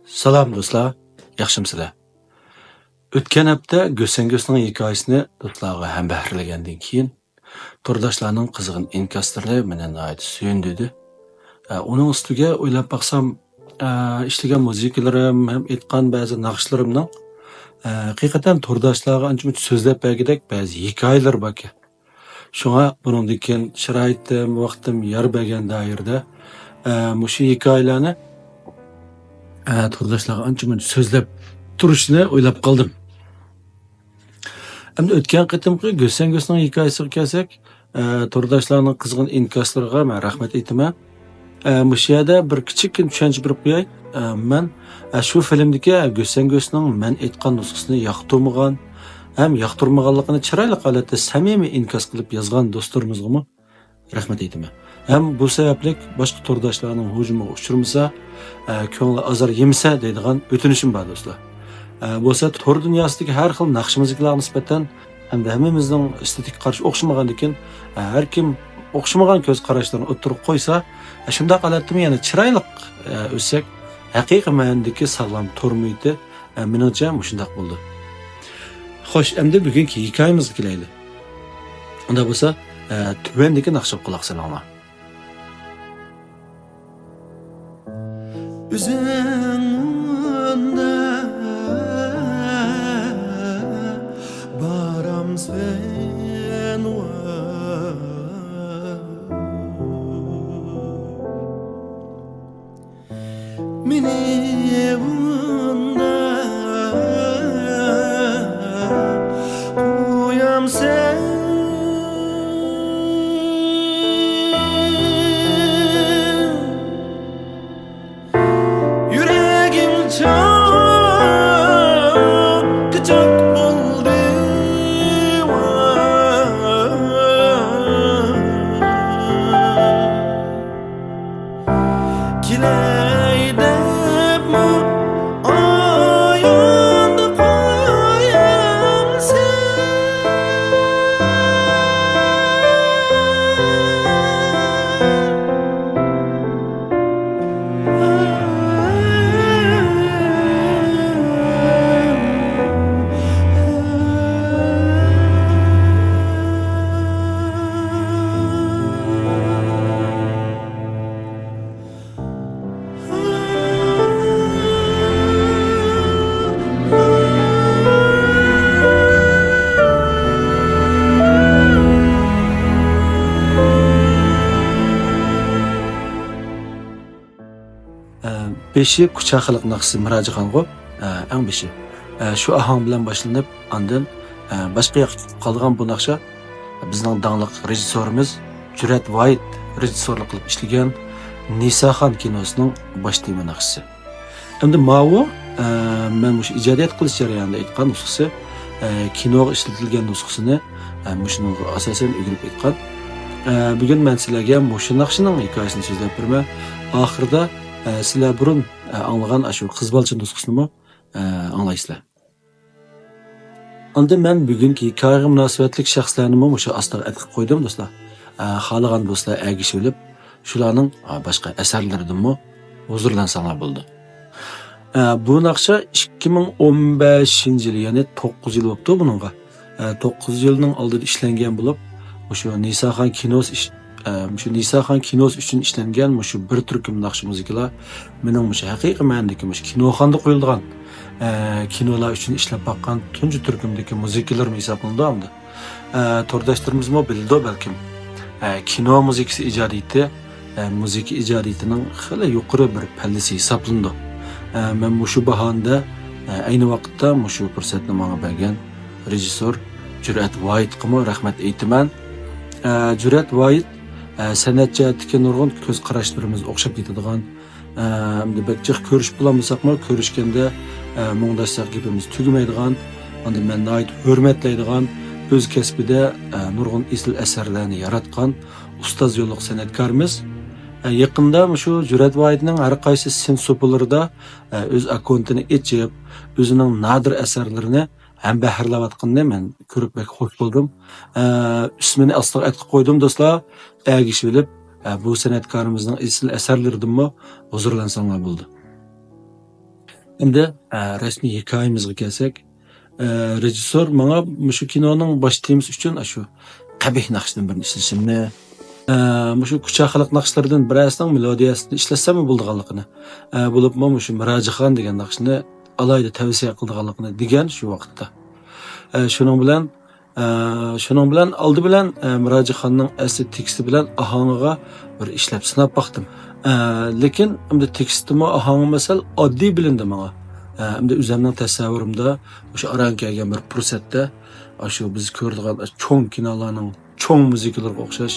Salom do'stlar, yaxshimsizlar? O'tgan hafta Go'sangosning hikoyasini do'stlarga ham bahrilagandan keyin turdoshlarning qizg'in inkaslari meni nihoyat suyundidi. Uning ustiga o'ylab baqsam, ishlagan muzikalarim ham aytgan ba'zi naqshlarimning haqiqatan turdoshlarga ancha so'zlab bergidek ba'zi hikoyalar bor ekan. Shunga buningdan keyin sharoitim, vaqtim yar bergan doirada mushu hikoyalarni turdoshlarga ancha so'zlab turishni o'ylab qoldim. Endi o'tgan qitimqi Go'sangosning hikoyasiga kelsak, turdoshlarning qizg'in inkaslariga men rahmat aytaman. Mush yerda bir kichikkin tushuncha berib qo'yay. Men shu filmdagi Go'sangosning men aytgan nusxasini yoqtirmagan, ham yoqtirmaganligini chiroyli holatda samimiy inkas qilib yozgan do'stlarimizga rahmat aytaman. Ham bu sababli boshqa turdoshlarning hujumiga uchramasa, ko'ngli azor yemasa deydigan o'tinishim bor do'stlar. Bo'lsa tor dunyosidagi har xil naqsh muzikalarga nisbatan hamda hammamizning estetik qarash o'xshamagandan har kim o'xshamagan ko'z qarashlarni o'tirib qo'ysa, shunday holatda yana chiroyli o'tsak, haqiqiy ma'nodagi sog'lom tor muhiti meningcha shunday bo'ldi. Xo'sh, endi bugungi hikoyamizga kelaylik. Unda bo'lsa, tuvandagi naqshga quloq solinglar. Üzerinde baram sen var. Mini bunda uyam sen. Beşi kuchaqiliq naqsi mirajiqango, eng beshi. Shu ahang bilan boshlanib, ondan boshqa yoqqa qolgan bu naqsha bizning dangliq rejissyorimiz Jurat Voit rejissyorlik qilib ishlagan Nisaxon kinosining bosh tema naqshisi. Endi ma'vo men mush ijodiyat qilish jarayonida aytgan nusxasi, kinoga ishlatilgan nusxasini mushuning asosan o'rganib aytgan. Bugun men sizlarga mushu naqshining hikoyasini so'zlab beraman. Oxirida sizlar burun anglagan shu qizbalcha nusxasini anglaysizlar. Unda men bugungi hikoyaga munosabatli shaxslarni o'sha ostiga aytib qo'ydim do'stlar. Xohlagan do'stlar agishib olib, shularning boshqa asarlaridan huzurlansanglar bo'ldi. Bu naqsha 2015-yil, ya'ni 9 yil bo'libdi buningga. 9 yilning oldida ishlangan bo'lib, o'sha Nisaxon kinosi Nisaxon kinosi uchun ishlangan shu bir turkum naqsh muzikalar mening haqiqiy ma'nodagi kinoxonda qo'yilgan kinolar uchun ishlab baqqan tunji turkumdagi muzikalar hisoblanadi. Tordashlarimiz bildi balkim. Kino muzikasi ijodiyati muzika ijodiyatining xili yuqori bir pallasi hisoblanadi. Men shu bahonda ayni vaqtda shu fursatni menga bergan rejissyor Jurat Voitga rahmat aytaman. Jurat Voit san'at jihatdagi nurg'un ko'z qarashlarimiz o'xshab ketadigan, bakchiq ko'rish bilan bo'lsaqmi, ko'rishganda mungdashsaq gapimiz tugamaydigan, unda men nihoyat hurmatlaydigan, o'z kasbida nurg'un asl asarlarni yaratgan ustoz yo'lliq san'atkorimiz. Yaqinda shu Jurat Voitning har qaysi sinsopularida o'z akkauntini ochib, o'zining nadir asarlarini ham bahrlayotganini men ko'rib bek xush bo'ldim. Ismini astiga aytib qo'ydim do'stlar. Agishib olib, bu san'atkorimizning asl asarlaridan huzurlansanglar bo'ldi. Endi rasmiy hikoyamizga kelsak, rejissor menga shu kinoning bosh temasi uchun shu qabih naqshdan birini ishlashimni, shu kuchaqiliq naqshlardan birasining melodiyasini ishlatsam bo'lganligini, bo'libmi shu Mirojixon degan naqshni alayda tavsiya qilganligini degan shu vaqtda. Shuning bilan oldi bilan Mirojixonning asli teksti bilan ohangiga bir ishlab sinab baqdim. Lekin endi tekstimi ohangi masal oddiy bilindi menga. Endi o'zimning tasavvurimda o'sha aran kelgan bir fursatda shu biz ko'radigan cho'ng kinolarning cho'ng muzikalarga o'xshash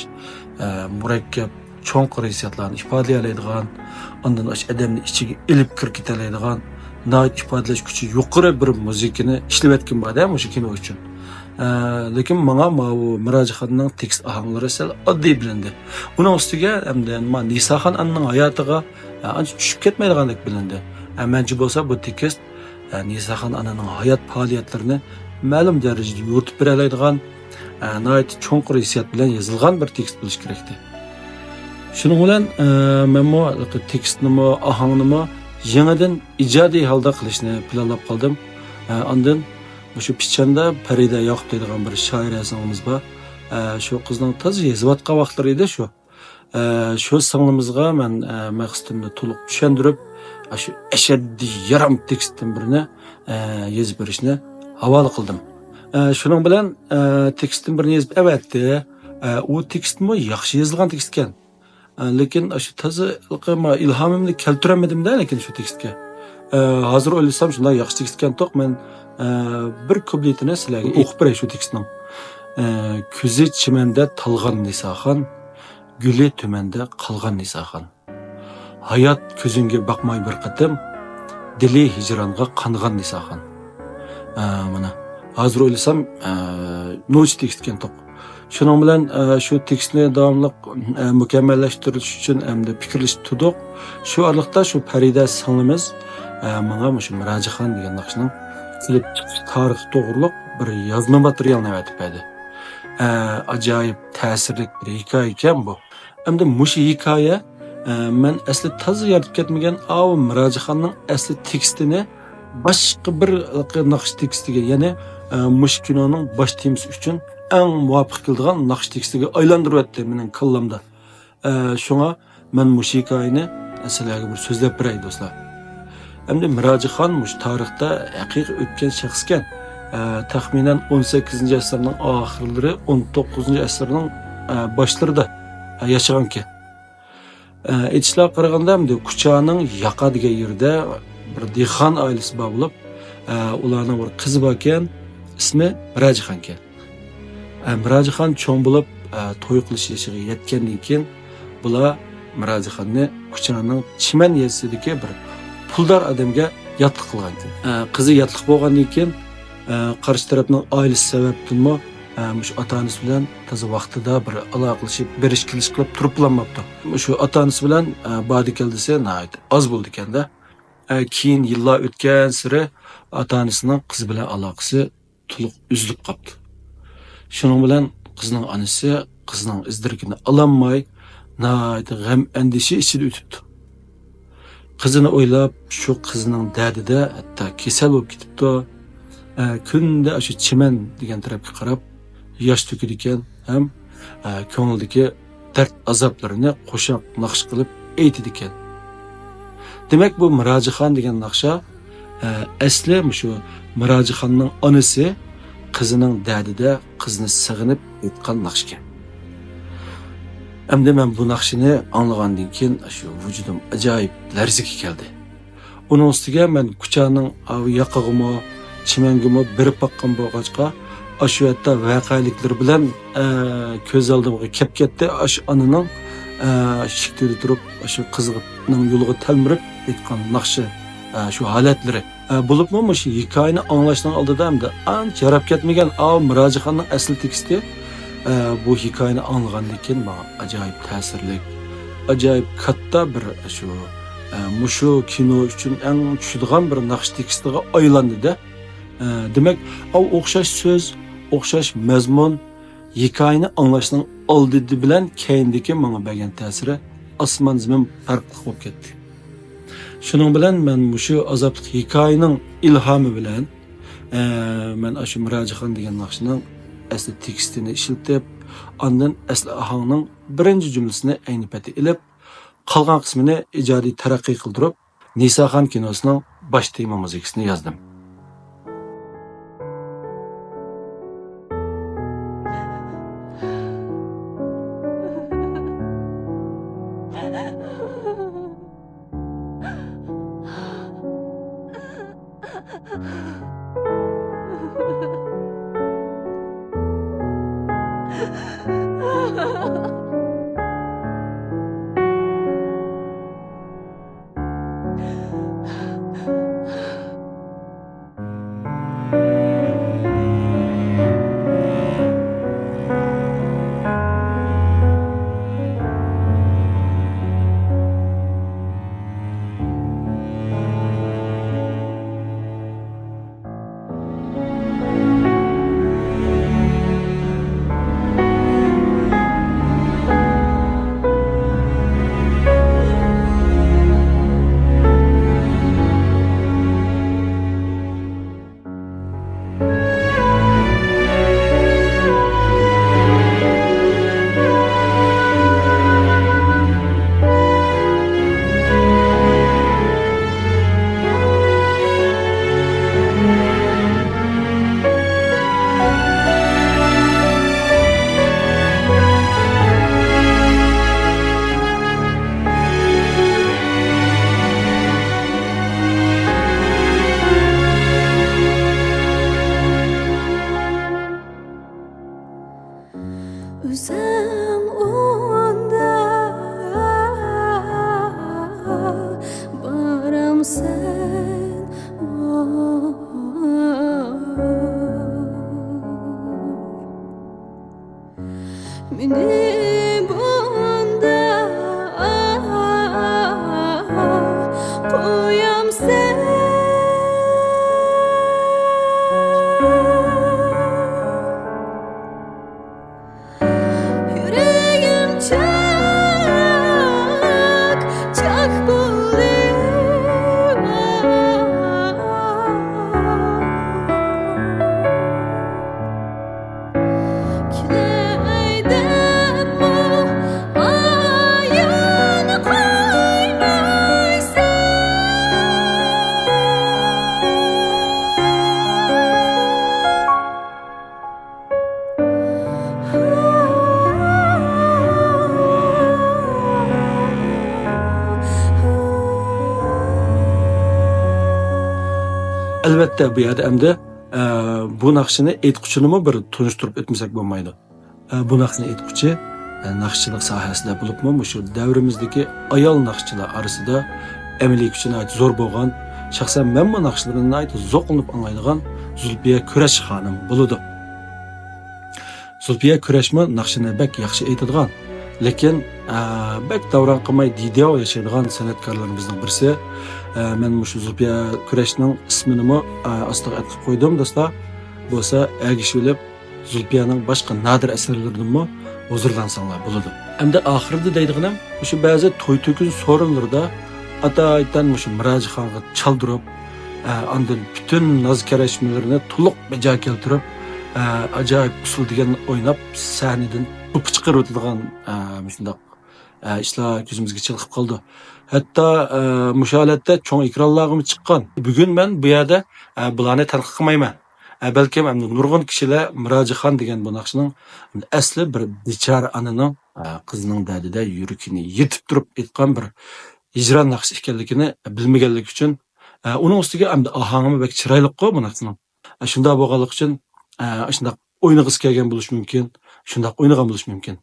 murakkab cho'ng hissiyotlarni ifodalaydigan, ondan odamni ichiga ilib kirib ketalaydigan, nayt ifodalash kuchi yuqori bir muzikani ishlab etgan bor-da o'sha kino uchun. Lekin menga bu Mirojixonning tekst ohanglari sal oddiy bilindi. Uning ustiga endi Nisaxon anning hayotiga ancha tushib ketmaydigandek bilindi. Menchi bo'lsa bu tekst Nisaxon ananing hayot faoliyatlarini ma'lum darajada yo'ritib beradigan, nayt cho'nqur hissiyat bilan yozilgan bir tekst bo'lish kerakdi. Shuning bilan men bu tekstni, ohangni yangidan ijodiy holda qilishni planlab qoldim. Ondan shu pichanda Farida Yoqub deydigan bir shoir yazganimiz bor. Shu qizning toza yozayotgan vaqtlari edi shu. Shu singlimizga men maqsadimni to'liq tushuntirib, shu ashaddiy yaram tekstdan birini yozib berishni havola qildim. Shuning bilan tekstdan birini yozib avatdi. U tekstmi yaxshi yozilgan tekst ekan. Lekin shu toza ilhomimni keltiramadim-da lekin shu tekstga. Hozir o'ylasam shunday yaxshi tekst ekan to'q men bir kubletini sizlarga o'qib beray shu tekstning. Ko'zi chimanda talgan Nisaxon, guli tumanda qolgan Nisaxon. Hayot ko'zingga baqmay bir qatim, dili hijronga qangan Nisaxon. Mana hozir o'ylasam no'ch tekst ekan to'q. Shuning bilan shu tekstni davomli mukammallashtirish uchun hamda fikrlashib turdik. Shu oraliqda shu Farida singlimiz menga shu Mirojixon degan naqshning kelib chiqish tarixi to'g'riliq bir yozma materialni aytib berdi. Ajoyib ta'sirli bir hikoya ekan bu. Endi mushu hikoya men asli toza yaratib ketmagan Mirojixonning asli tekstini boshqa bir naqsh tekstiga, ya'ni mush kinoning bosh temasi uchun eng muvofiq keladigan naqsh tekstiga aylantiryapti mening kallamda. Shunga men mush hikoyani sizlarga bir so'zlab beray do'stlar. Endi Mirojixon mush tarixda haqiqiy o'tgan shaxs ekan. Taxminan 18-asrning oxirlari, 19-asrning boshlarida yashagan ekan. Aytishlar qaraganda Kuchaning Yaqa degan yerda bir dehqon oilasi bor bo'lib, ularning bir qizi bor ekan, ismi Mirojixon ekan. Mirojixon cho'ng bo'lib, to'y qilish yoshiga yetgandan keyin bular Mirojixonni Kuchaning Chiman yesidagi bir puldor odamga yotliq qilgan ekan. Qizi yotliq bo'lgandan keyin qarshi tarafning oilasi sababinmi shu ota-onasi bilan toza vaqtida bir aloqalashib, berish-kelish qilib turiblanmabdi. Shu ota-onasi bilan badi keldisi oz bo'ldi ekanda. Keyin yillar o'tgan sari ota-onasining qiz bilan aloqasi to'liq uzilib qoldi. Shuning bilan qizning onasi qizning izdirkini ololmay, g'am andishi ichida o'tibdi. Qizini o'ylab, shu qizning dardida hatto kasal bo'lib ketibdi. Kunda shu Chiman degan tarafga qarab yosh to'kidi ekan, ham ko'nglidagi dard azoblarini qo'shiq naqsh qilib aytidi ekan. Demak bu Mirojixon degan naqsha asli shu Mirojixonning onasi qizining dardida qizni sig'inib aytgan naqsh ekan. Endi men bu naqshini anglagandan keyin shu vujudim ajoyib larzaga keldi. Uning ustiga men Kuchaning Yaqag'imi, Chimangimi berib baqqan bo'lg'achqa, shu yerda voqeliklar bilan ko'z oldimga kelib ketdi. Shu onaning shiktirib turib, shu qizining yo'liga talmirib aytgan naqshi, shu holatlari bo'libmi shu hikoyani anglashning oldida hamda ancha yarab ketmagan Mirojixonning asl teksti bu hikoyani anglagandan keyin menga ajoyib ta'sirli, ajoyib katta bir shu kino uchun eng tushadigan bir naqsh tekstiga aylandi-da. Demak, o'xshash so'z, o'xshash mazmun hikoyani anglashning oldida bilan keyindagi menga bergan ta'siri osmon zamin farqli bo'lib ketdi. Shuning bilan men mushu azobli hikoyaning ilhomi bilan men shu Mirajaxon degan naqshning asli tekstini ishlatib, ondan asli ahangning birinchi jumlasini ayni pati ilib, qolgan qismini ijodiy taraqqiy qildirib, Nisaxon kinosining bosh tema muzikasini yozdim. Özüm onda barım sen Meni bunda koyam sen Yüreğim çok buluyor Kileyden bu ayağını Albatta bu yerda endi bu naqshini aytquchini bir tunishtirib o'tmasak bo'lmaydi. Bu naqshni aytquchi naqshchilik sohasida bo'libmi, shu davrimizdagi ayol naqshchilar orasida amaliy kuchini zo'r bo'lgan, shaxsan men bu naqshlarni zo'qlanib anglaydigan Zulfiya Kurash xonim bo'ladi. Zulfiya Kurashmi naqshini bak yaxshi aytadigan, lekin bak davron qilmay didiyo yashaydigan san'atkorlarimizning birisi. Men shu Zulfiya Kurashning ismini ostiga aytib qo'ydim do'stlar. Bo'lsa, agishilib Zulfiyaning boshqa nadir asarlarini huzurlansanglar bo'ladi. Endi oxirida deydiganim, shu ba'zi to'y-to'kun so'rinlarda ata-aytan shu Mirajaxonga chaldirib, ondan butun noz karashmalarini to'liq bajo keltirib, ajoyib usul degan o'ynab sahnadan o'pib chiqarib o'tadigan shundoq ishlar ko'zimizga chilqib qoldi. Hatto musholatda cho'ng ekranlarga chiqqan. Bugun men bu yerda bularni tanqid qilmayman. Balkim nurg'un kishilar Mirajaxon degan bu naqshning asli bir bechora onaning qizining dardida yuragini yetib turib aytgan bir hijron naqshi ekanligini bilmaganligi uchun uning ustiga hamda ohangi bek chiroyli-ku bu naqshning. Shunda bo'lganligi uchun shundoq o'ynag'is kelgan bo'lish mumkin, shundoq o'ynagan bo'lish mumkin.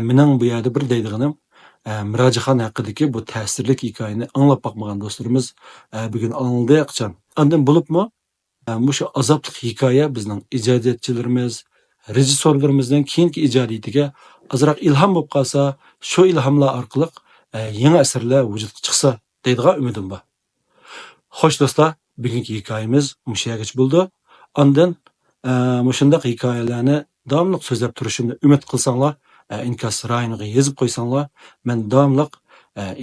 Mening bu yerda bir deydiganim Mirajaxon haqidagi bu ta'sirli hikoyani anglab boqmagan do'stlarimiz bugun angladi qachon. Ondan bo'libmi? Shu azobli hikoya bizning ijodiyotchilarimiz, rejissyorlarimizning keyingi ijodiyatiga azroq ilhom bo'lib qolsa, shu ilhomlar orqali yangi asarlar vujudga chiqsa deydigan umidim bor. Xo'sh do'stlar, bugungi hikoyamiz mushayagacha bo'ldi. Ondan mushundaq hikoyalarni davomli so'zlab turishimni umid qilsanglar, inkas rayoniga yozib qo'ysanglar, men davomli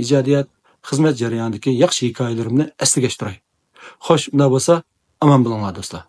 ijodiyat xizmat jarayonidagi yaxshi hikoyalarimni esliga turay. Xo'sh, unda bo'lsa, omon bo'linglar do'stlar.